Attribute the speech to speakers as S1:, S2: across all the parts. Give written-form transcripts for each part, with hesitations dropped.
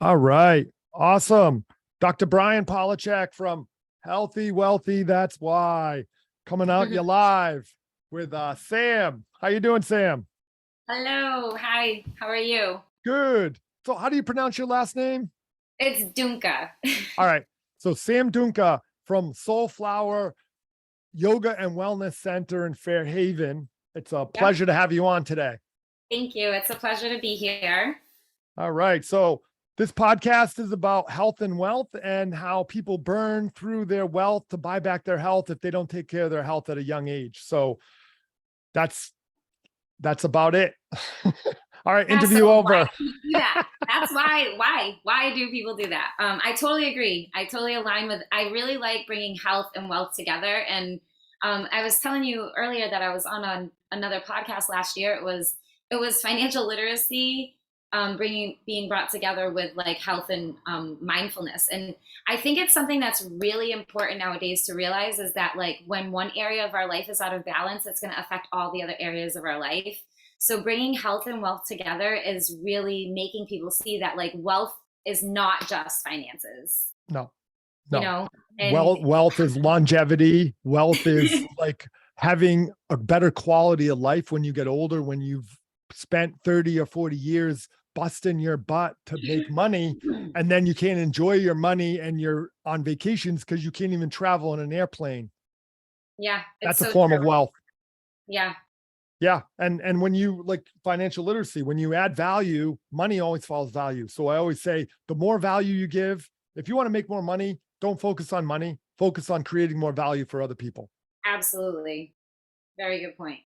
S1: All right. Awesome. Dr. Brian Polachek from Healthy Wealthy. That's why coming out you live with Sam. How you doing, Sam?
S2: Hello, hi, how are you?
S1: Good. So how do you pronounce your last name?
S2: It's Dunca.
S1: All right. So Sam Dungcas from SoulFlower Yoga and Wellness Center in Fairhaven. It's a
S2: Yep,
S1: pleasure to have you on today.
S2: thank you. It's a pleasure to be here.
S1: All right. So this podcast is about health and wealth and how people burn through their wealth to buy back their health if they don't take care of their health at a young age. So that's that's about it. All right,
S2: Yeah, so
S1: interview
S2: why
S1: over.
S2: do you do that? That's why do people do that? I totally agree. I totally align with, I really like bringing health and wealth together. And I was telling you earlier that I was on another podcast last year. It was financial literacy, being brought together with like health and mindfulness. And I think it's something that's really important nowadays to realize is that like when one area of our life is out of balance, it's going to affect all the other areas of our life. So bringing health and wealth together is really making people see that like wealth is not just finances,
S1: No,
S2: you
S1: no.
S2: know? And
S1: Wealth is longevity. Wealth is like having a better quality of life when you get older, when you've spent 30 or 40 years busting your butt to make money, and then you can't enjoy your money and you're on vacations because you can't even travel in an airplane.
S2: yeah, it's
S1: That's a
S2: so
S1: form of
S2: true.
S1: wealth.
S2: Yeah.
S1: Yeah. And when you like financial literacy, when you add value, money always follows value. So I always say the more value you give, if you want to make more money, don't focus on money, focus on creating more value for other people.
S2: Absolutely. Very good point.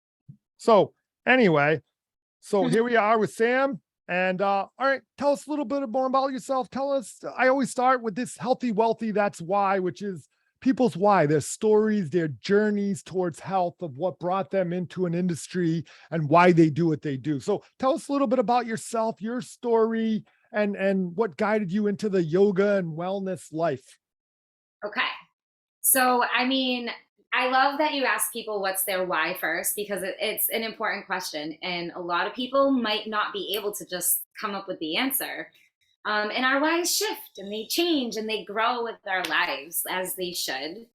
S1: So anyway, so here we are with Sam. And all right, tell us a little bit more about yourself. Tell us, I always start with this healthy, wealthy, that's why, which is people's why, their stories, their journeys towards health of what brought them into an industry and why they do what they do. So tell us a little bit about yourself, your story, and what guided you into the yoga and wellness life.
S2: Okay. So, I mean, I love that you ask people what's their why first because it's an important question. And a lot of people might not be able to just come up with the answer. And our whys shift and they change and they grow with our lives as they should.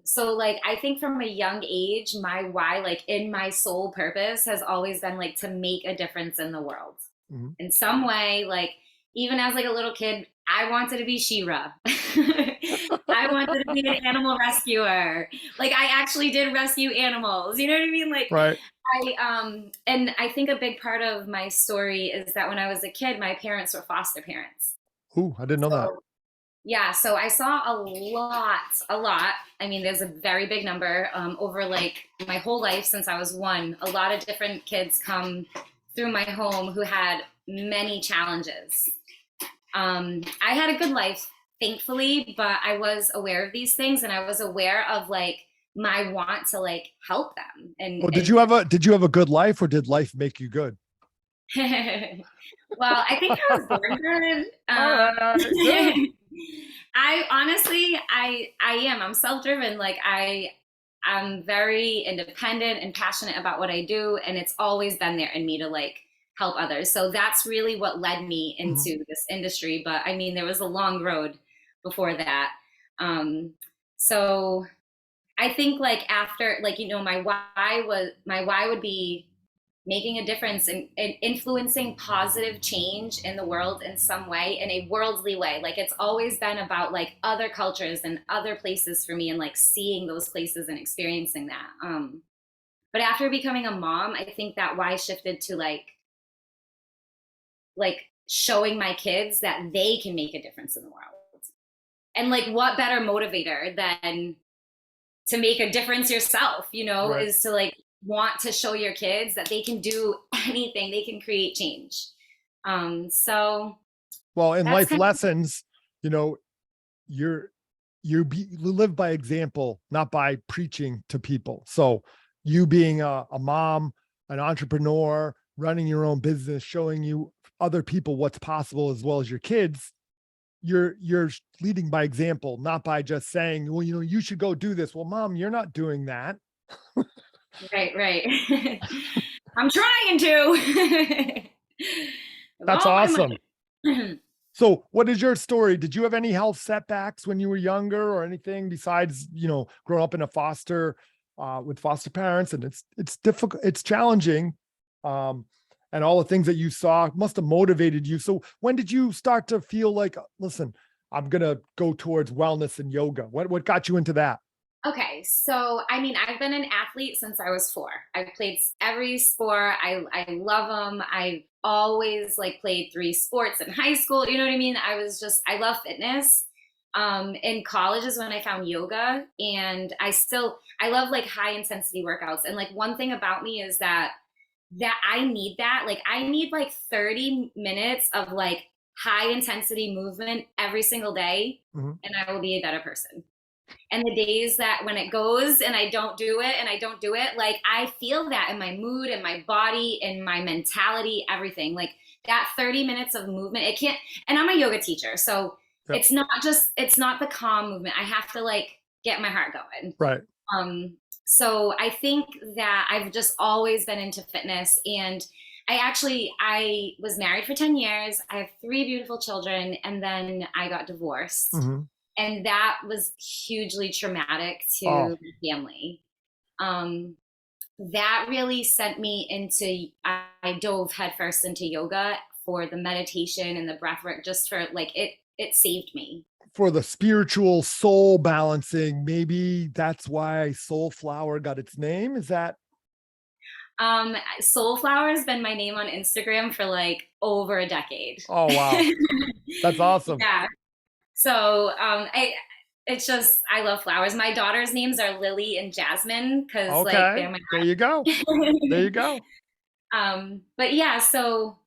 S2: So like I think from a young age, my why, like in my soul purpose, has always been like to make a difference in the world
S1: Mhm.
S2: in some way. Like even as like a little kid, I wanted to be Shira. I wanted to be an animal rescuer. Like I actually did rescue animals. You know what I mean? Like
S1: Right.
S2: and I think a big part of my story is that when I was a kid, my parents were foster parents.
S1: Ooh, I didn't know that.
S2: So yeah, so I saw a lot. I mean, there's a very big number over like my whole life since I was one. A lot of different kids come through my home who had many challenges. I had a good life, thankfully, but I was aware of these things and I was aware of like my want to like help them
S1: Oh,
S2: and
S1: did you have a good life or did life make you good?
S2: well, I think I was born good.
S1: All right, good.
S2: I honestly, I am. I'm self-driven. Like I'm very independent and passionate about what I do, and it's always been there in me to like help others. So that's really what led me
S1: Mhm.
S2: into this industry. But I mean, there was a long road before that. Um, so I think like after like my why would be making a difference and influencing positive change in the world in some way, in a worldly way. Like it's always been about like other cultures and other places for me and like seeing those places and experiencing that. But after becoming a mom, I think that why shifted to like showing my kids that they can make a difference in the world. And like what better motivator than to make a difference yourself,
S1: Right.
S2: is to like want to show your kids that they can do anything, they can create change. So
S1: Well, in
S2: that's
S1: life
S2: kind of
S1: lessons, you know, you're you live by example, not by preaching to people. So you being a mom, an entrepreneur, running your own business, showing you other people what's possible as well as your kids, you're leading by example, not by just saying, well, you should go do this. Well, mom, you're not doing that.
S2: right, right. I'm trying to with
S1: That's
S2: all my
S1: awesome.
S2: might.
S1: So what is your story? Did you have any health setbacks when you were younger or anything besides, growing up in a with foster parents? And it's difficult, it's challenging. Um, and all the things that you saw must have motivated you. So when did you start to feel like, listen, I'm gonna go towards wellness and yoga? What got you into that?
S2: Okay, so I mean, I've been an athlete since I was 4. I've played every sport. I love them. I always like played 3 sports in high school. You know what I mean? I love fitness. In college is when I found yoga, and I love like high intensity workouts. And like one thing about me is that I need that. Like I need like 30 minutes of like high intensity movement every single day,
S1: Mhm.
S2: and I will be a better person. And the days that when it goes and I don't do it and I don't do it, like I feel that in my mood and my body and my mentality, everything. Like that 30 minutes of movement, it can't, and I'm a yoga teacher. So
S1: Yep.
S2: it's not the calm movement. I have to like get my heart going.
S1: Right.
S2: So I think that I've just always been into fitness, and I was married for 10 years. I have 3 beautiful children, and then I got divorced,
S1: Mhm.
S2: and that was hugely traumatic
S1: Oh,
S2: to the family. Um, that really sent me into, I dove headfirst into yoga for the meditation and the breath work, just for like it saved me.
S1: for the spiritual soul balancing, maybe that's why SoulFlower got its name. Is that?
S2: SoulFlower has been my name on Instagram for like over a decade.
S1: Oh, wow. That's awesome.
S2: Yeah. So it's just I love flowers. My daughter's names are Lily and Jasmine because like
S1: Okay.
S2: they're my
S1: There you go. There you go.
S2: but yeah, so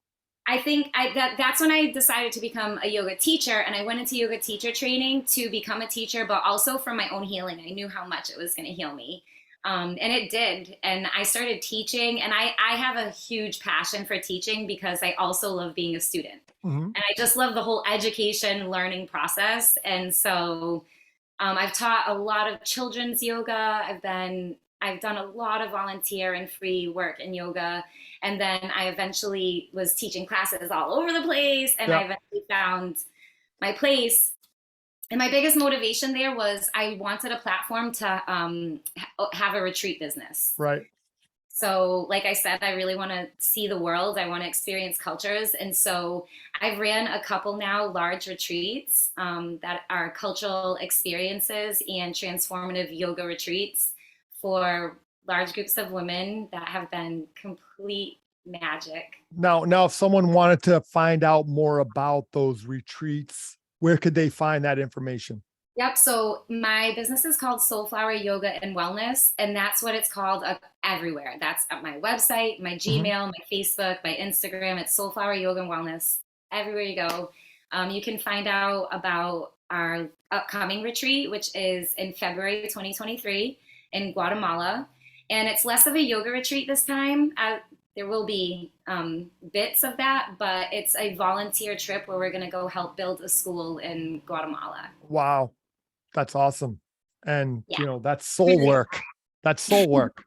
S2: I think that's when I decided to become a yoga teacher, and I went into yoga teacher training to become a teacher, but also for my own healing. I knew how much it was going to heal me. And it did. And I started teaching, and I have a huge passion for teaching because I also love being a student.
S1: Mhm.
S2: And I just love the whole education learning process. And so I've taught a lot of children's yoga. I've done a lot of volunteer and free work in yoga, and then I eventually was teaching classes all over the place, and I
S1: Yeah.
S2: eventually found my place. And my biggest motivation there was I wanted a platform to have a retreat business.
S1: Right.
S2: So, like I said, I really want to see the world. I want to experience cultures. And so I've ran a couple now large retreats that are cultural experiences and transformative yoga retreats for large groups of women that have been complete magic.
S1: Now, if someone wanted to find out more about those retreats, where could they find that information?
S2: Yep. So my business is called SoulFlower Yoga and Wellness, and that's what it's called everywhere. That's at my website, my
S1: Mhm.
S2: Gmail, my Facebook, my Instagram. It's SoulFlower Yoga and Wellness. Everywhere you go, you can find out about our upcoming retreat, which is in February 2023 in Guatemala. And it's less of a yoga retreat this time. There will be bits of that, but it's a volunteer trip where we're going to go help build a school in Guatemala.
S1: Wow. That's awesome. And,
S2: Yeah.
S1: that's soul
S2: Really.
S1: work. That's soul work,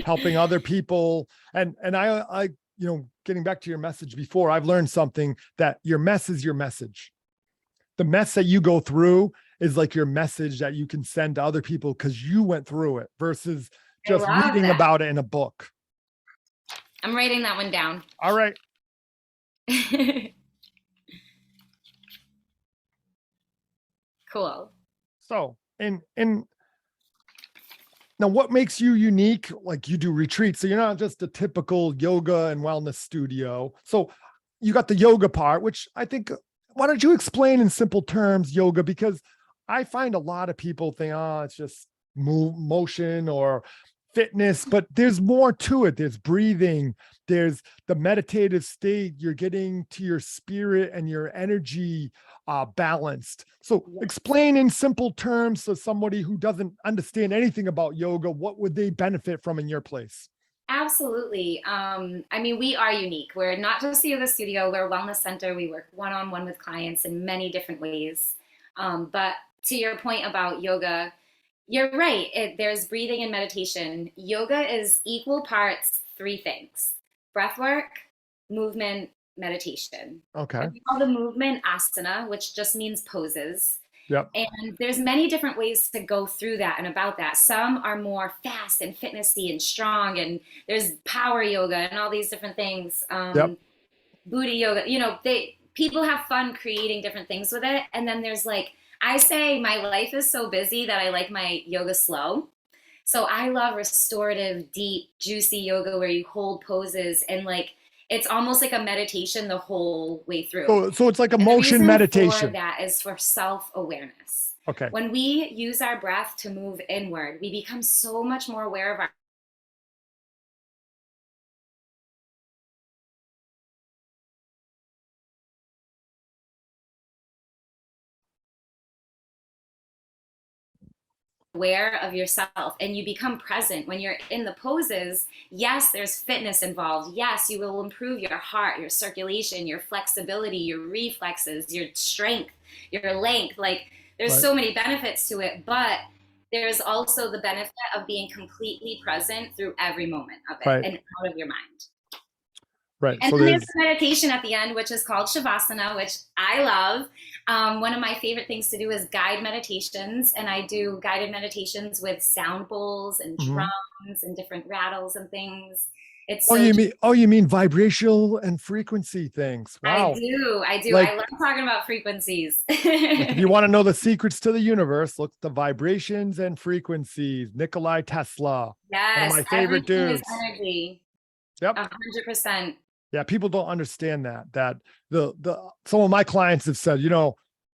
S1: helping other people. And getting back to your message before, I've learned something that your mess is your message. The mess that you go through is like your message that you can send to other people because you went through it versus
S2: I
S1: just
S2: love
S1: reading
S2: that.
S1: about it in a book.
S2: I'm writing that one down.
S1: All right.
S2: Cool.
S1: So, and now what makes you unique? Like you do retreats, so you're not just a typical yoga and wellness studio. So you got the yoga part, which I think, why don't you explain in simple terms yoga? Because I find a lot of people think, oh, it's just motion or fitness, but there's more to it. There's breathing, there's the meditative state, you're getting to your spirit and your energy balanced. So explain in simple terms to somebody who doesn't understand anything about yoga, what would they benefit from in your place?
S2: Absolutely. I mean, we are unique. We're not just a yoga studio, we're a wellness center. We work one on one with clients in many different ways. But to your point about yoga, you're right. There's breathing and meditation. Yoga is equal parts 3 things: breath work, movement, meditation.
S1: Okay.
S2: We call the movement asana, which just means poses.
S1: Yep.
S2: And there's many different ways to go through that and about that. Some are more fast and fitnessy and strong, and there's power yoga and all these different things.
S1: Yep.
S2: Booty yoga, people have fun creating different things with it. And then there's like, I say my life is so busy that I like my yoga slow. So I love restorative, deep, juicy yoga where you hold poses and like it's almost like a meditation the whole way through.
S1: So it's like a
S2: And the
S1: motion
S2: reason
S1: meditation.
S2: for that is for self-awareness.
S1: Okay.
S2: When we use our breath to move inward, we become so much more aware of our aware of yourself and you become present when you're in the poses. Yes, there's fitness involved. Yes, you will improve your heart, your circulation, your flexibility, your reflexes, your strength, your length. Like there's
S1: Right.
S2: so many benefits to it, but there's also the benefit of being completely present through every moment of it
S1: Right.
S2: and out of your mind.
S1: Right.
S2: And
S1: So
S2: then there's
S1: there's,
S2: meditation at the end, which is called Shavasana, which I love. One of my favorite things to do is guide meditations, and I do guided meditations with sound bowls and
S1: mhm.
S2: drums and different rattles and things. It's
S1: Oh,
S2: so
S1: you mean vibrational and frequency things.
S2: I
S1: Wow.
S2: do, I do. I
S1: Like,
S2: love talking about frequencies.
S1: like if you want to know the secrets to the universe, look at the vibrations and frequencies. Nikolai Tesla, one of
S2: Yes,
S1: my favorite
S2: everything is
S1: dudes.
S2: energy.
S1: Yep.
S2: 100%.
S1: Yeah, people don't understand that the some of my clients have said,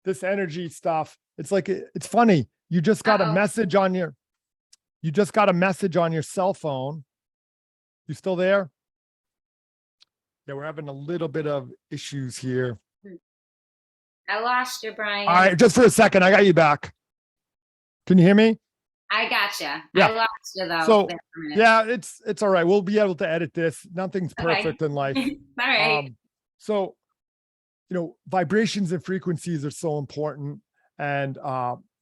S1: this energy stuff, it's like it's funny.
S2: Uh-oh.
S1: You just got a message on your cell phone. You still there? Yeah, we're having a little bit of issues here.
S2: I lost you, Brian.
S1: All right, just for a second, I got you back. Can you hear me?
S2: I gotcha.
S1: Yeah.
S2: I lost you though.
S1: So
S2: there for a minute.
S1: yeah, it's all right. We'll be able to edit this. Nothing's
S2: Okay.
S1: perfect in life.
S2: All right.
S1: So vibrations and frequencies are so important, and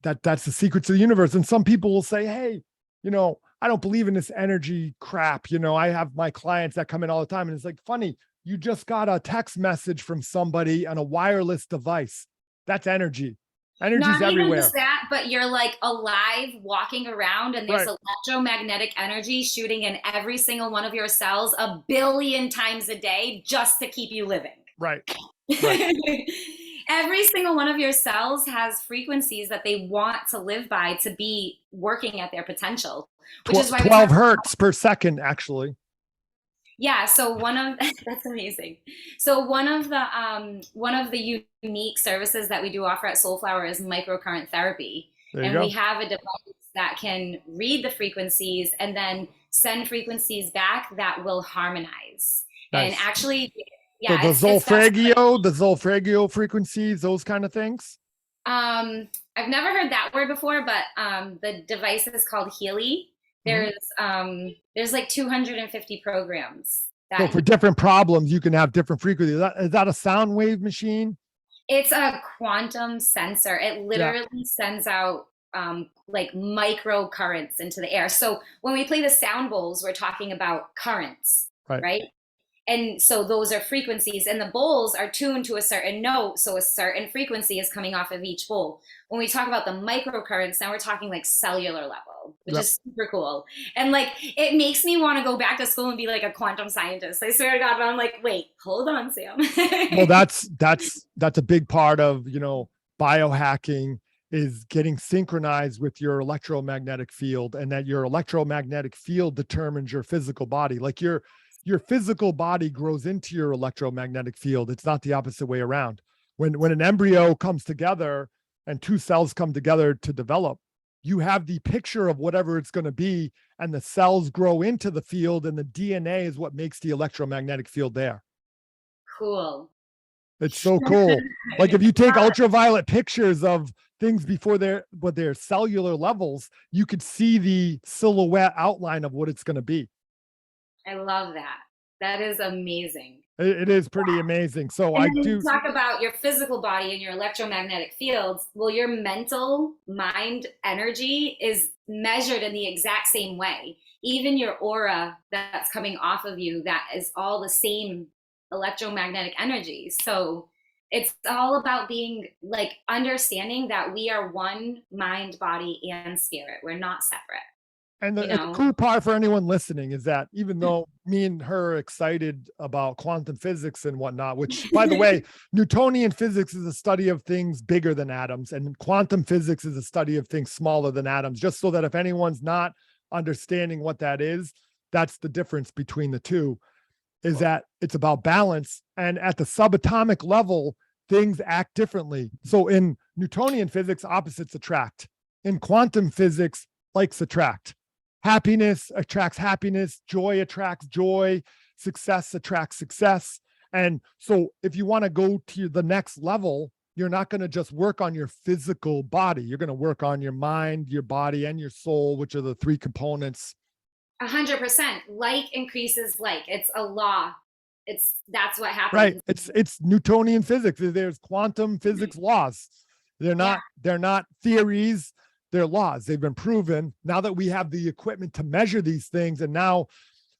S1: that's the secret to the universe. And some people will say, hey, I don't believe in this energy crap. I have my clients that come in all the time, and it's like funny. You just got a text message from somebody on a wireless device. That's energy. Energy's
S2: Not even
S1: everywhere.
S2: just that, but you're like alive walking around and there's
S1: Right.
S2: electromagnetic energy shooting in every single one of your cells 1 billion times a day just to keep you living.
S1: Right. Right.
S2: Every single one of your cells has frequencies that they want to live by to be working at their potential, which is why
S1: 12 hertz per second, actually.
S2: Yeah, so that's amazing. So one of the unique services that we do offer at SoulFlower is microcurrent therapy.
S1: There you
S2: And
S1: go.
S2: we have a device that can read the frequencies and then send frequencies back that will harmonize.
S1: Nice.
S2: And actually,
S1: So
S2: yeah,
S1: the
S2: it's fascinating.
S1: the Zolfragio frequencies, those kind of things.
S2: I've never heard that word before, but the device is called Healy. There's like 250 programs
S1: So
S2: that
S1: for different problems, you can have different frequencies. Is that a sound wave machine?
S2: it's a quantum sensor. It literally sends out like micro currents into the air. So when we play the sound bowls, we're talking about currents, right? And so those are frequencies, and the bowls are tuned to a certain note, so a certain frequency is coming off of each bowl. When we talk about the microcurrents, now we're talking like cellular level, which is super cool. And like it makes me want to go back to school and be like a quantum scientist. I swear to God, but I'm like, wait, hold on, Sam.
S1: Well, that's a big part of biohacking, is getting synchronized with your electromagnetic field, and that your electromagnetic field determines your physical body. Like your physical body grows into your electromagnetic field. It's not the opposite way around. When an embryo comes together and two cells come together to develop, you have the picture of whatever it's going to be, and the cells grow into the field, and the DNA is what makes the electromagnetic field there.
S2: Cool.
S1: It's so cool. Like if you take ultraviolet pictures of things before their cellular levels, you could see the silhouette outline of what it's going to be.
S2: I love that. That is amazing.
S1: It is pretty amazing. So
S2: and then you talk about your physical body and your electromagnetic fields. Well, your mental mind energy is measured in the exact same way. Even your aura that's coming off of you, that is all the same electromagnetic energy. So it's all about being like understanding that we are one mind, body, and spirit. We're not separate,
S1: And
S2: you
S1: the
S2: know?
S1: cool part for anyone listening is that even though me and her are excited about quantum physics and whatnot, which by the way, Newtonian physics is a study of things bigger than atoms, and quantum physics is a study of things smaller than atoms, just so that if anyone's not understanding what that is, that's the difference between the two, is that it's about balance. And at the subatomic level, things act differently. So in Newtonian physics, opposites attract. In quantum physics, likes attract. Happiness attracts happiness, joy attracts joy, success attracts success. And so if you want to go to the next level, you're not going to just work on your physical body. You're going to work on your mind, your body, and your soul, which are the three components.
S2: 100%. Like increases like. It's a law. That's what
S1: Right.
S2: happens.
S1: It's Newtonian physics. There's quantum physics laws. They're
S2: Yeah.
S1: not theories, they're laws. They've been proven. Now that we have the equipment to measure these things, and now,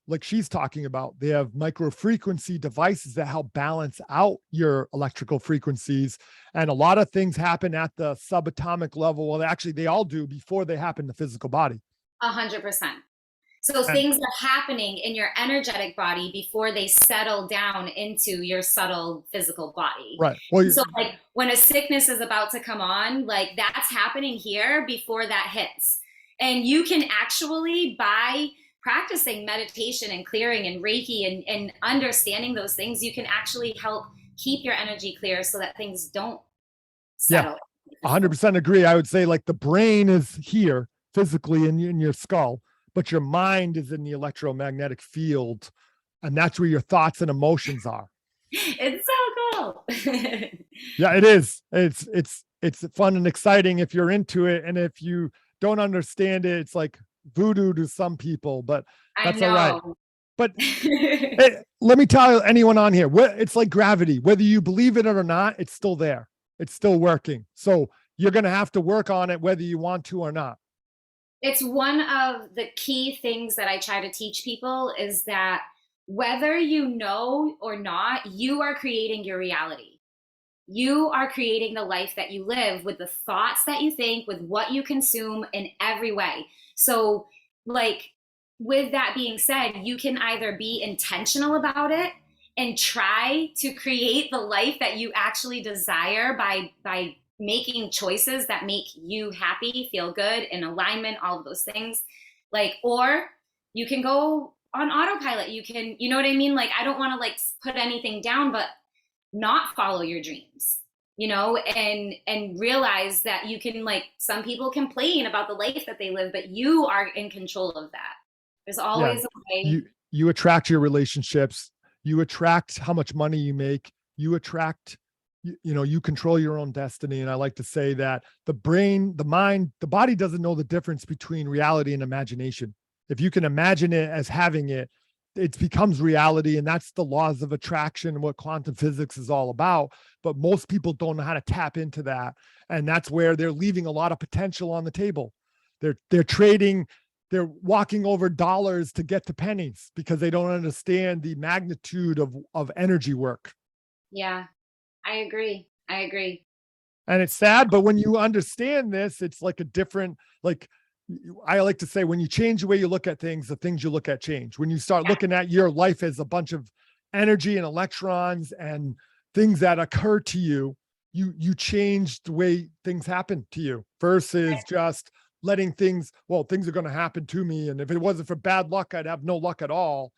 S1: like she's talking about, they have microfrequency devices that help balance out your electrical frequencies. And a lot of things happen at the subatomic level. Well, actually, they all do before they happen in the physical body.
S2: 100%. So
S1: And
S2: things are happening in your energetic body before they settle down into your subtle physical body.
S1: right. Well,
S2: So like when a sickness is about to come on, like that's happening here before that hits. And you can actually, by practicing meditation and clearing and Reiki and understanding those things, you can actually help keep your energy clear so that things don't settle.
S1: 100% agree. I would say like the brain is here physically in your skull, but your mind is in the electromagnetic field, and that's where your thoughts and emotions are.
S2: It's so cool.
S1: Yeah, it is. It's fun and exciting if you're into it, and if you don't understand it, it's like voodoo to some people, but that's all right. But hey, let me tell anyone on here, it's like gravity. Whether you believe it or not, it's still there. It's still working. So you're going to have to work on it whether you want to or not.
S2: It's one of the key things that I try to teach people is that whether you know or not, you are creating your reality. You are creating the life that you live with the thoughts that you think, with what you consume in every way. So, like, with that being said, you can either be intentional about it and try to create the life that you actually desire by making choices that make you happy, feel good, in alignment, all of those things. Like, or you can go on autopilot. You can, you know what I mean? Like, I don't want to like put anything down, but not follow your dreams, you know, and realize that you can, like, some people complain about the life that they live, but you are in control of that. There's always a way.
S1: You attract your relationships, you attract how much money you make, you attract, you control your own destiny. And I like to say that the brain, the mind, the body doesn't know the difference between reality and imagination. If you can imagine it as having it, it becomes reality. And that's the laws of attraction, what quantum physics is all about. But most people don't know how to tap into that. And that's where they're leaving a lot of potential on the table. They're trading, they're walking over dollars to get to pennies because they don't understand the magnitude of energy work.
S2: Yeah, I agree.
S1: And it's sad, but when you understand this, it's like a different, like, I like to say, when you change the way you look at things, the things you look at change. When you start looking at your life as a bunch of energy and electrons and things that occur to you, you change the way things happen to you versus just letting things are going to happen to me. And if it wasn't for bad luck, I'd have no luck at all.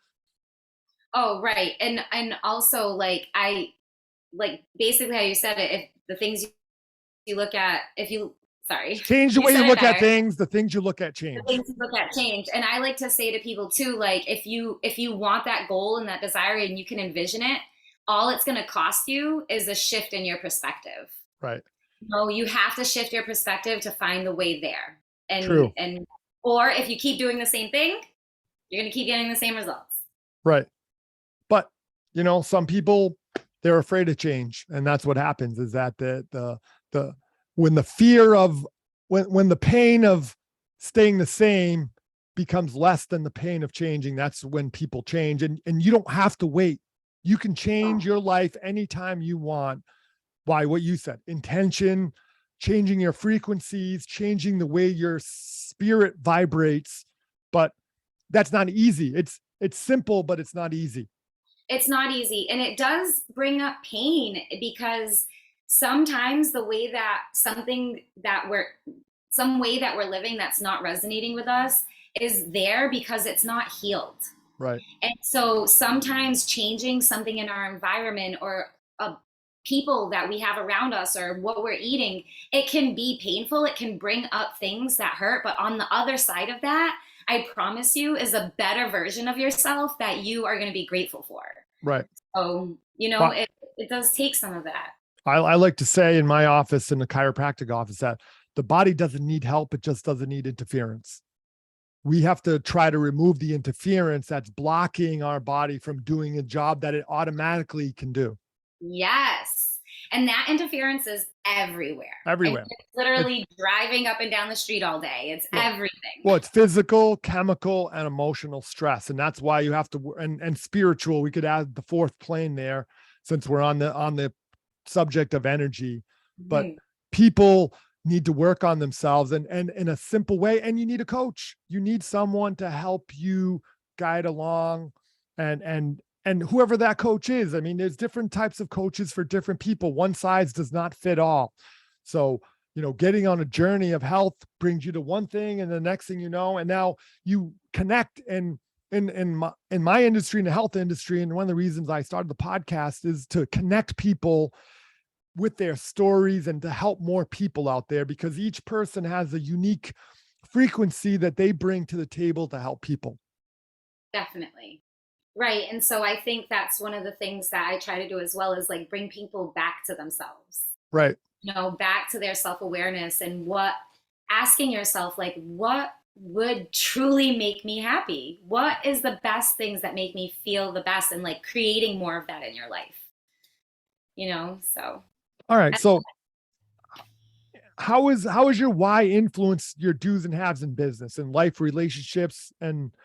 S2: Oh, right. And also, like, basically how you said it, if the things you look at,
S1: change the way you look at things, the things you look at change.
S2: The things you look at change. And I like to say to people too, like, if you want that goal and that desire and you can envision it, all it's going to cost you is a shift in your perspective.
S1: Right.
S2: No, you have to shift your perspective to find the way there. And
S1: True.
S2: Or if you keep doing the same thing, you're going to keep getting the same results.
S1: Right. But, some people, they're afraid of change. And that's what happens, is that when the fear of, when the pain of staying the same becomes less than the pain of changing, that's when people change. And you don't have to wait. You can change your life anytime you want by what you said, intention, changing your frequencies, changing the way your spirit vibrates. But that's not easy. It's simple, but it's not easy.
S2: It's not easy. And it does bring up pain, because sometimes the way that some way that we're living that's not resonating with us is there because it's not healed.
S1: Right.
S2: And so sometimes changing something in our environment, or people that we have around us, or what we're eating, it can be painful. It can bring up things that hurt. But on the other side of that, I promise you, is a better version of yourself that you are going to be grateful for.
S1: Right.
S2: So,
S1: But
S2: it does take some of that.
S1: I like to say in my office, in the chiropractic office, that the body doesn't need help. It just doesn't need interference. We have to try to remove the interference that's blocking our body from doing a job that it automatically can do.
S2: Yes. And that interference is everywhere.
S1: Everywhere.
S2: It's literally driving up and down the street all day. It's everything.
S1: Well, it's physical, chemical, and emotional stress. And that's why you have to, and spiritual, we could add the fourth plane there, since we're on the subject of energy. But people need to work on themselves, and in a simple way. And you need a coach. You need someone to help you guide along, and whoever that coach is. I mean, there's different types of coaches for different people. One size does not fit all. So, getting on a journey of health brings you to one thing, and the next thing you know, and now you connect. And in my industry, in the health industry, and one of the reasons I started the podcast is to connect people with their stories and to help more people out there, because each person has a unique frequency that they bring to the table to help people.
S2: Definitely. Right. And so I think that's one of the things that I try to do as well, is like bring people back to themselves.
S1: Right.
S2: Back to their self-awareness, and asking yourself, like, what would truly make me happy? What is the best things that make me feel the best, and like creating more of that in your life, so.
S1: All right. So how is your why influence your do's and haves in business and life, relationships, and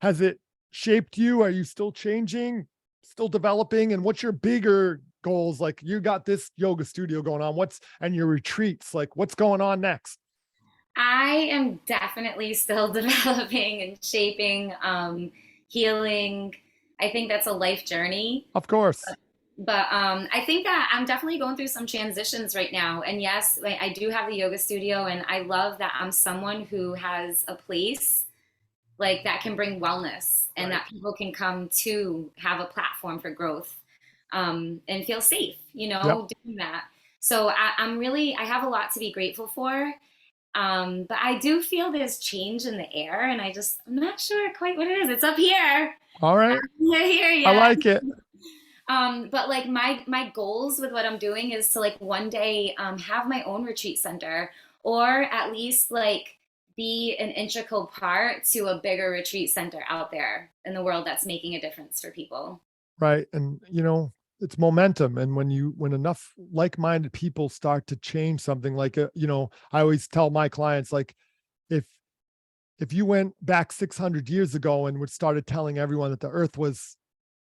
S1: has it shaped you? Are you still changing, still developing? And what's your bigger goals? Like, you got this yoga studio going on, and your retreats, like, what's going on next?
S2: I am definitely still developing and shaping, healing. I think that's a life journey.
S1: Of course.
S2: But I think that I'm definitely going through some transitions right now. And yes, I do have the yoga studio, and I love that I'm someone who has a place like that can bring wellness, and that people can come to have a platform for growth, and feel safe, doing that. So I have a lot to be grateful for. But I do feel there's change in the air, and I'm not sure quite what it is. It's up here.
S1: All right.
S2: Here, yeah.
S1: I like it.
S2: But like my goals with what I'm doing is to like one day have my own retreat center, or at least like be an integral part to a bigger retreat center out there in the world that's making a difference for people.
S1: Right. And it's momentum. And when enough like-minded people start to change something, like I always tell my clients, like, if you went back 600 years ago and started telling everyone that the earth was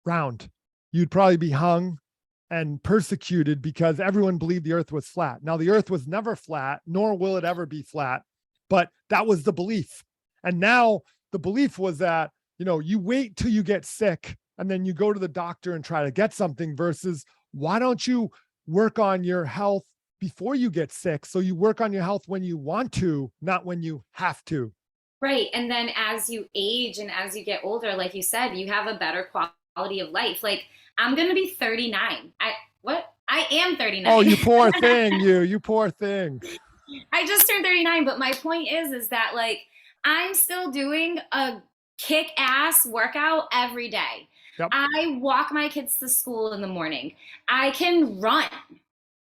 S1: round, you'd probably be hung and persecuted, because everyone believed the earth was flat. Now, the earth was never flat, nor will it ever be flat, but that was the belief. And now the belief was that, you wait till you get sick and then you go to the doctor and try to get something, versus why don't you work on your health before you get sick? So you work on your health when you want to, not when you have to.
S2: Right. And then as you age and as you get older, like you said, you have a better quality of life. Like, I'm going to be 39. I am 39.
S1: Oh, you poor thing, you poor thing.
S2: I just turned 39, but my point is that like, I'm still doing a kick-ass workout every day.
S1: Yep.
S2: I walk my kids to school in the morning. I can run.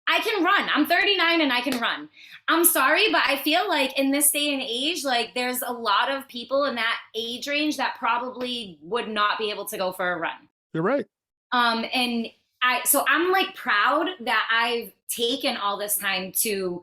S2: I'm 39 and I can run. I'm sorry, but I feel like in this day and age, like, there's a lot of people in that age range that probably would not be able to go for a run.
S1: You're right.
S2: So I'm like proud that I've taken all this time to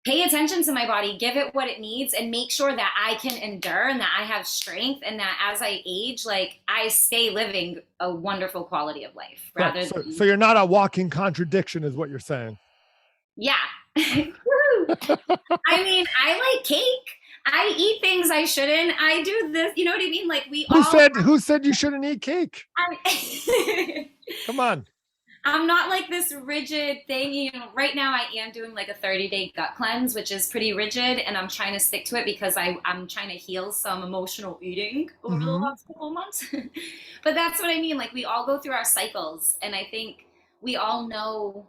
S2: pay attention to my body, give it what it needs, and make sure that I can endure and that I have strength, and that as I age, like I stay living a wonderful quality of life
S1: Right.
S2: rather
S1: So
S2: than,
S1: you're not a walking contradiction is what you're saying.
S2: yeah. Woo! I mean, I like cake. I eat things I shouldn't. I do this, you know what I mean? Like we all
S1: Who said you shouldn't eat cake?
S2: I,
S1: Come on.
S2: I'm not like this rigid thing. You know, right now I am doing like a 30-day gut cleanse, which is pretty rigid, and I'm trying to stick to it because I'm trying to heal some emotional eating over the
S1: Mm-hmm.
S2: last couple of months. But that's what I mean. Like we all go through our cycles, and I think we all know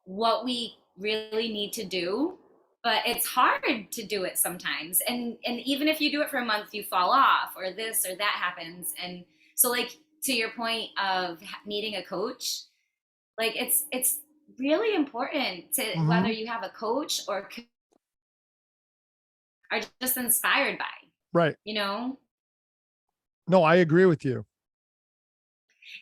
S2: what we really need to do, but it's hard to do it sometimes. And even if you do it for a month, you fall off, or this or that happens. And so, like to your point of needing a coach, like it's really important to whether
S1: Mm-hmm.
S2: you have a coach or are just inspired by,
S1: Right.
S2: you know.
S1: No, I agree with you.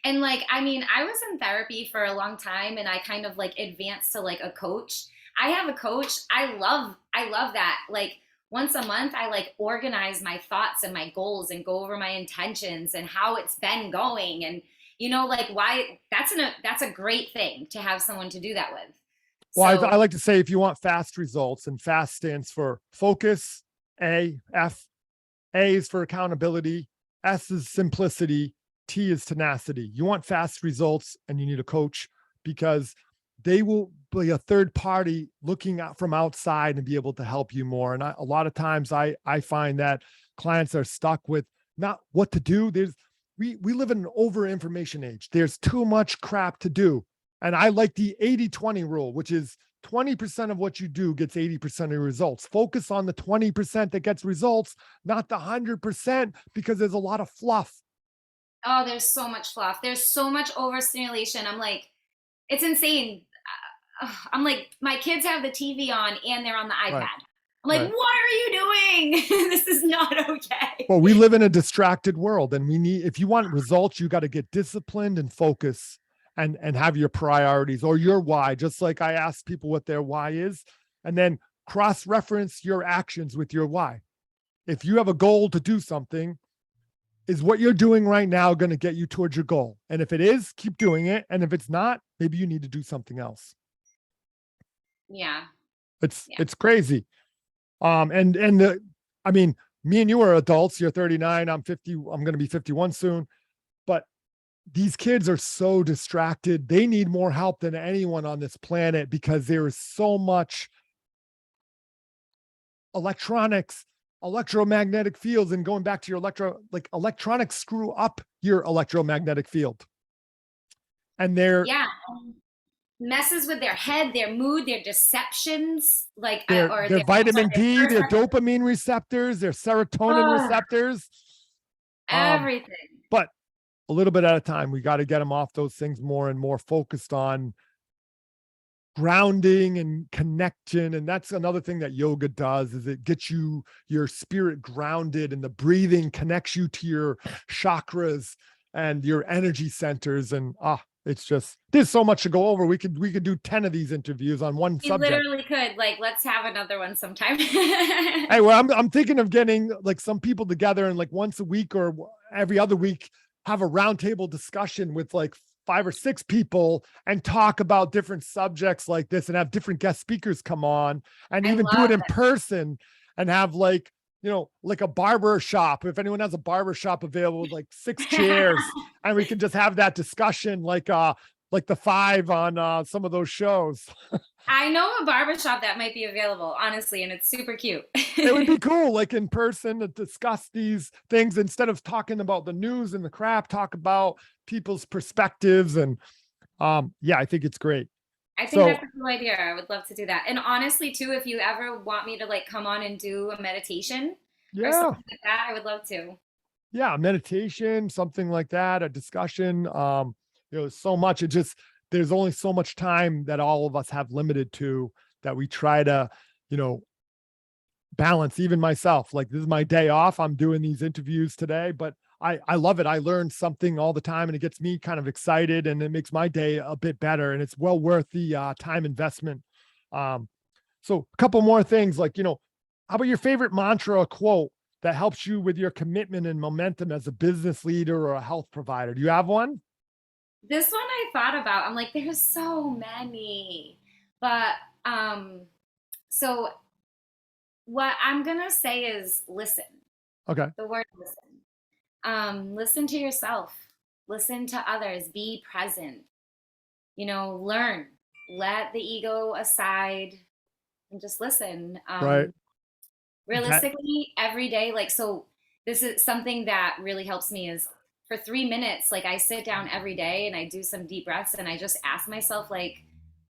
S2: And like, I mean, I was in therapy for a long time, and I kind of like advanced to like a coach. I have a coach. I love that. Like once a month I like organize my thoughts and my goals and go over my intentions and how it's been going, and you know, like why that's a great thing to have someone to do that with.
S1: Well, I
S2: So
S1: like to say if you want fast results, and fast stands for focus, F. A is for accountability, S is simplicity, T is tenacity. You want fast results and you need a coach because they will be a third party looking out from outside and be able to help you more. And a lot of times I find that clients are stuck with not what to do. We live in an over information age. There's too much crap to do. And I like the 80-20 rule, which is 20% of what you do gets 80% of your results. Focus on the 20% that gets results, not the 100%, because there's a lot of fluff.
S2: oh, there's so much fluff. There's so much overstimulation. I'm like, it's insane. I'm like, my kids have the TV on and they're on the
S1: Right.
S2: iPad. I'm like,
S1: Right.
S2: what are you doing? This is not okay.
S1: Well, we live in a distracted world, and if you want results, you got to get disciplined and focus and have your priorities or your why. Just like I ask people what their why is, and then cross-reference your actions with your why. If you have a goal to do something, is what you're doing right now going to get you towards your goal? And if it is, keep doing it. And if it's not, maybe you need to do something else.
S2: Yeah. Yeah.
S1: It's crazy. I mean, me and you are adults. You're 39. I'm 50. I'm going to be 51 soon. But these kids are so distracted. They need more help than anyone on this planet because there is so much electronics, electromagnetic fields, and going back to your electronics screw up your electromagnetic field. And
S2: Yeah. Messes with their head, their mood, their deceptions, like, or
S1: their
S2: their, I'm sorry,
S1: vitamin D, their
S2: their
S1: dopamine receptors, their serotonin
S2: oh,
S1: receptors.
S2: everything.
S1: But a little bit at a time, we got to get them off those things more and more focused on grounding and connection. And that's another thing that yoga does, is it gets your spirit grounded, and the breathing connects you to your chakras and your energy centers. And it's just, there's so much to go over. We could do 10 of these interviews on one
S2: You
S1: subject.
S2: literally could. Like, let's have another one sometime.
S1: Hey, well, I'm thinking of getting like some people together and like once a week or every other week have a roundtable discussion with like 5 or 6 people and talk about different subjects like this, and have different guest speakers come on, and
S2: I
S1: even do it
S2: love
S1: in
S2: it.
S1: person, and have like, like a barber shop. If anyone has a barber shop available with like 6 chairs, and we can just have that discussion like the 5 on some of those shows.
S2: I know a barbershop that might be available, honestly, and it's super cute.
S1: It would be cool, like in person, to discuss these things instead of talking about the news and the crap. Talk about people's perspectives, and yeah, I think it's great.
S2: I think
S1: So
S2: that's a cool idea. I would love to do that. And honestly, too, if you ever want me to like come on and do a meditation or
S1: yeah,
S2: something like that, I would love to.
S1: yeah, meditation, something like that, a discussion. So much. There's only so much time that all of us have limited to, that we try to, you know, balance. Even myself, like, this is my day off, I'm doing these interviews today, but I love it. I learn something all the time, and it gets me kind of excited, and it makes my day a bit better, and it's well worth the time investment. So a couple more things like, how about your favorite mantra or quote that helps you with your commitment and momentum as a business leader or a health provider? Do you have one?
S2: This one I thought about. I'm like, there's so many. But um, so what I'm gonna say is listen.
S1: Okay.
S2: The word listen. Listen to yourself. Listen to others. Be present. Learn. Let the ego aside and just listen.
S1: Right. That,
S2: Realistically, every day, like, so this is something that really helps me is for 3 minutes, like I sit down every day and I do some deep breaths and I just ask myself, like,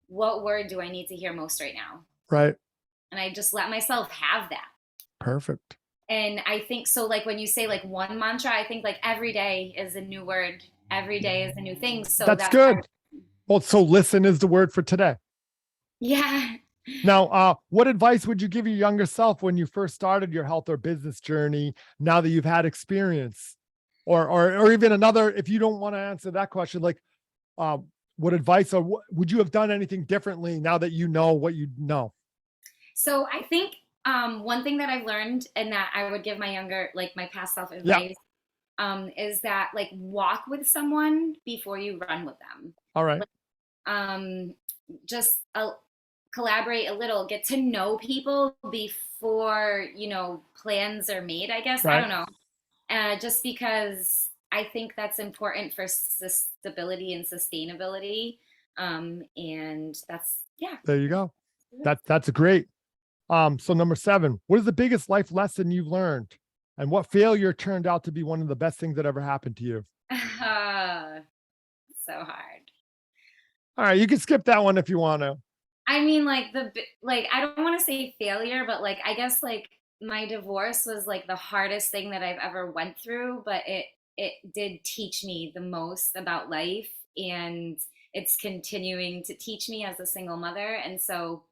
S2: what word do I need to hear most right now?
S1: right.
S2: And I just let myself have that.
S1: Perfect.
S2: And I think so, like, when you say like one mantra, I think like every day is a new word, every day is a new thing. So
S1: That's
S2: that's how,
S1: good. Well, so listen is the word for today.
S2: yeah.
S1: Now, what advice would you give your younger self when you first started your health or business journey? Now that you've had experience, or even another, if you don't want to answer that question, like, what advice or would you have done anything differently now that you know what you know?
S2: So I think one thing that I've learned and that I would give my younger, like my past self
S1: Yeah.
S2: advice, is that like walk with someone before you run with them.
S1: All right.
S2: Like, um, just collaborate a little, get to know people before plans are made. I guess I
S1: Right.
S2: don't know. Just because I think that's important for stability and sustainability. And that's yeah.
S1: There you go. That's a great. So number 7, what is the biggest life lesson you've learned? And what failure turned out to be one of the best things that ever happened to you?
S2: So hard.
S1: All right, you can skip that one if you want to.
S2: I mean, like like I don't want to say failure, but like I guess like my divorce was like the hardest thing that I've ever went through, but it did teach me the most about life, and it's continuing to teach me as a single mother. And so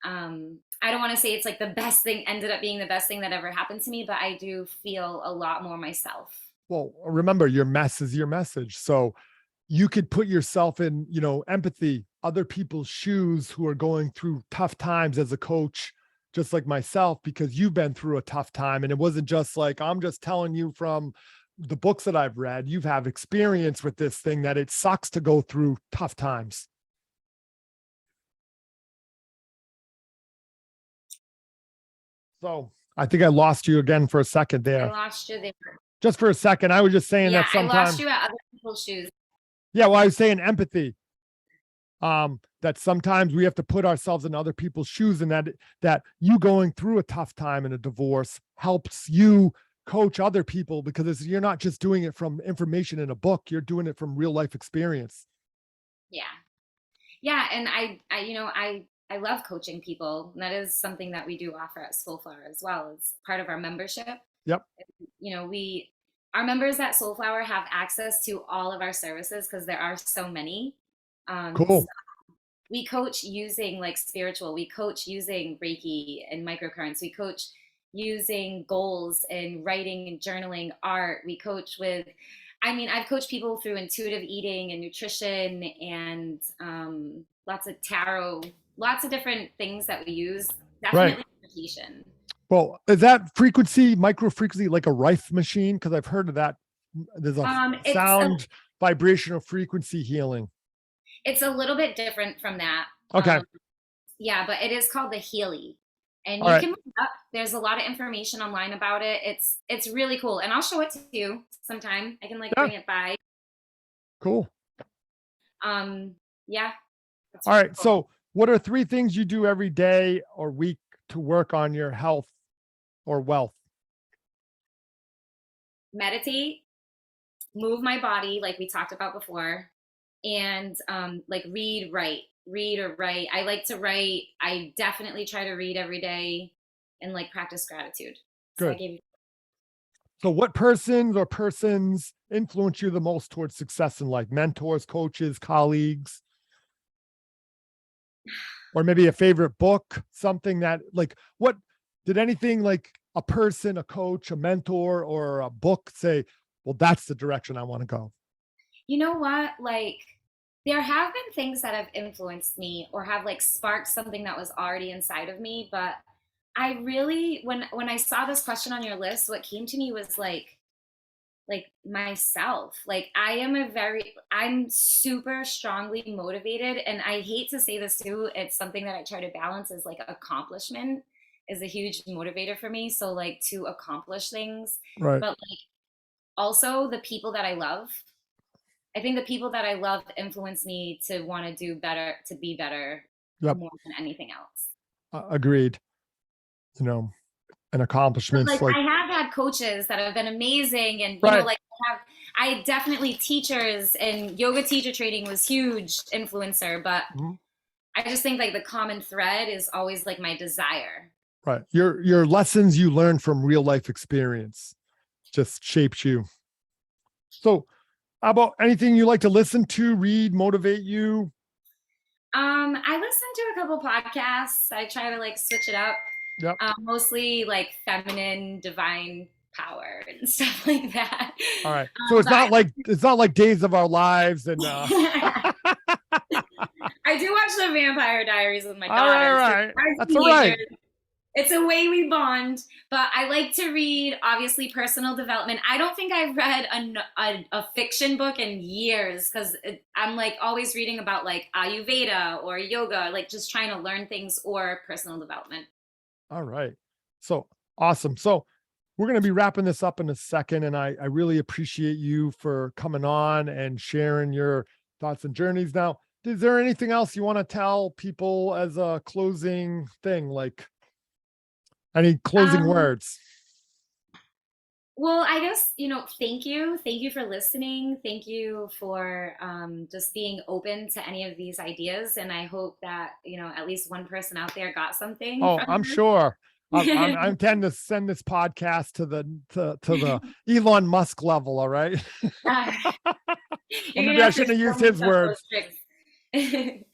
S2: I don't want to say it's like the best thing ended up being the best thing that ever happened to me, but I do feel a lot more myself.
S1: Well, remember your mess is your message. So you could put yourself in, empathy, other people's shoes who are going through tough times as a coach, just like myself, because you've been through a tough time. And it wasn't just like, I'm just telling you from the books that I've read, you've have experience with this thing that it sucks to go through tough times. So I think I lost you again for a second
S2: I
S1: there.
S2: lost you there.
S1: Just for a second. I was just saying
S2: Yeah,
S1: that
S2: I lost
S1: sometimes,
S2: you at other people's shoes.
S1: yeah, well, I was saying empathy. That sometimes we have to put ourselves in other people's shoes, and that you going through a tough time in a divorce helps you coach other people because you're not just doing it from information in a book, you're doing it from real life experience.
S2: Yeah. Yeah, and I love coaching people. And that is something that we do offer at Soulflower as well. It's part of our membership.
S1: Yep.
S2: We our members at Soulflower have access to all of our services because there are so many. So
S1: Cool.
S2: we coach using like spiritual. We coach using Reiki and microcurrents. We coach using goals and writing and journaling, art. We coach with I've coached people through intuitive eating and nutrition and lots of tarot, lots of different things that we use.
S1: Right.
S2: Definitely meditation.
S1: Well, is that frequency, micro frequency, like a Rife machine? Because I've heard of that. There's a
S2: It's
S1: sound vibrational frequency healing.
S2: it's a little bit different from that.
S1: Okay.
S2: Yeah, but it is called the Healy. And
S1: All
S2: you
S1: right.
S2: can look it up. There's a lot of information online about it. It's really cool. And I'll show it to you sometime. I can like
S1: Yeah.
S2: bring it by.
S1: Cool.
S2: Yeah. That's
S1: All
S2: really
S1: right.
S2: cool.
S1: So, what are 3 things you do every day or week to work on your health or wealth?
S2: Meditate, move my body like we talked about before, and like read or write. I like to write. I definitely try to read every day and like practice gratitude. So I
S1: Good.
S2: gave you
S1: So, what persons or persons influence you the most towards success in life? Mentors, coaches, colleagues, or maybe a favorite book, something that, like, what did anything like a person, a coach, a mentor, or a book say, well, that's the direction I want to go?
S2: you know what? Like There have been things that have influenced me or have like sparked something that was already inside of me, but I really when I saw this question on your list, what came to me was like myself. Like I'm super strongly motivated, and I hate to say this too, it's something that I try to balance is like accomplishment is a huge motivator for me. So like to accomplish things,
S1: Right.
S2: but like also the people that I love. I think the people that I love influence me to want to do better, to be better
S1: Yep.
S2: more than anything else.
S1: Agreed. You know, and
S2: But
S1: accomplishments
S2: like
S1: like,
S2: I have had coaches that have been amazing, and
S1: right.
S2: like I definitely teachers, and yoga teacher training was huge influencer, but
S1: Mhm.
S2: I just think like the common thread is always like my desire.
S1: Right. Your lessons you learn from real life experience just shaped you. So how about anything you like to listen to, read, motivate you?
S2: I listen to a couple podcasts. I try to like switch it up.
S1: Yep.
S2: Mostly like feminine divine power and stuff like that.
S1: All right. So
S2: But
S1: it's not like Days of Our Lives and
S2: I do watch the Vampire Diaries with my
S1: all right, all
S2: daughters.
S1: right.
S2: Our
S1: That's all right.
S2: teenagers. It's a way we bond. But I like to read, obviously, personal development. I don't think I've read a fiction book in years because I'm like always reading about like Ayurveda or yoga, like just trying to learn things or personal development.
S1: All right. So awesome. So we're going to be wrapping this up in a second. And I really appreciate you for coming on and sharing your thoughts and journeys. Now, is there anything else you want to tell people as a closing thing? Like any closing
S2: Um,
S1: words?
S2: Well, I guess, thank you. Thank you for listening. Thank you for just being open to any of these ideas. And I hope that, at least one person out there got something
S1: Oh,
S2: from
S1: I'm sure. I
S2: this.
S1: intend to send this podcast to the Elon Musk level. All right.
S2: Uh,
S1: Well,
S2: you're
S1: maybe
S2: gonna
S1: I
S2: have to
S1: shouldn't have
S2: show
S1: used
S2: me
S1: his
S2: some of those
S1: words.
S2: tricks.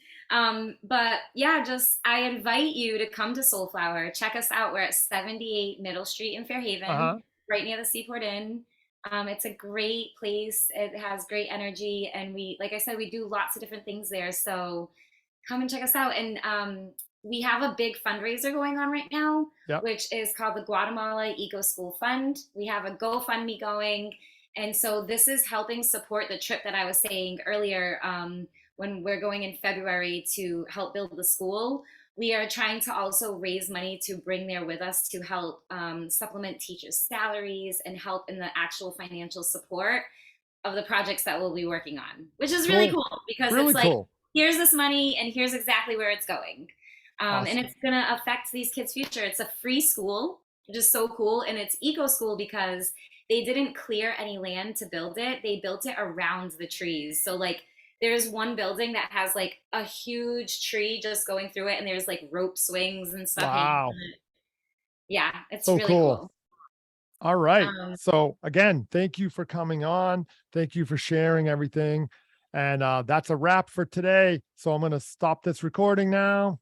S2: But yeah, just I invite you to come to Soulflower. Check us out. We're at 78 Middle Street in Fairhaven,
S1: Uh-huh.
S2: right near the Seaport Inn. It's a great place. It has great energy, and like I said, we do lots of different things there. So come and check us out. And we have a big fundraiser going on right now,
S1: Yep.
S2: which is called the Guatemala Eco School Fund. We have a GoFundMe going. And so this is helping support the trip that I was saying earlier, when we're going in February to help build the school. We are trying to also raise money to bring there with us to help supplement teachers' salaries and help in the actual financial support of the projects that we'll be working on, which is really
S1: Cool.
S2: cool because it's
S1: Really
S2: like,
S1: cool.
S2: here's this money and here's exactly where it's going. And
S1: Awesome.
S2: it's going to affect these kids' future. It's a free school, which is so cool. And it's eco school because they didn't clear any land to build it. They built it around the trees. So, like, there's one building that has like a huge tree just going through it, and there's like rope swings and stuff hanging
S1: Wow.
S2: from it. Yeah, it's
S1: So
S2: really
S1: cool.
S2: cool.
S1: All right.
S2: Um,
S1: So again, thank you for coming on. Thank you for sharing everything. And that's a wrap for today. So I'm going to stop this recording now.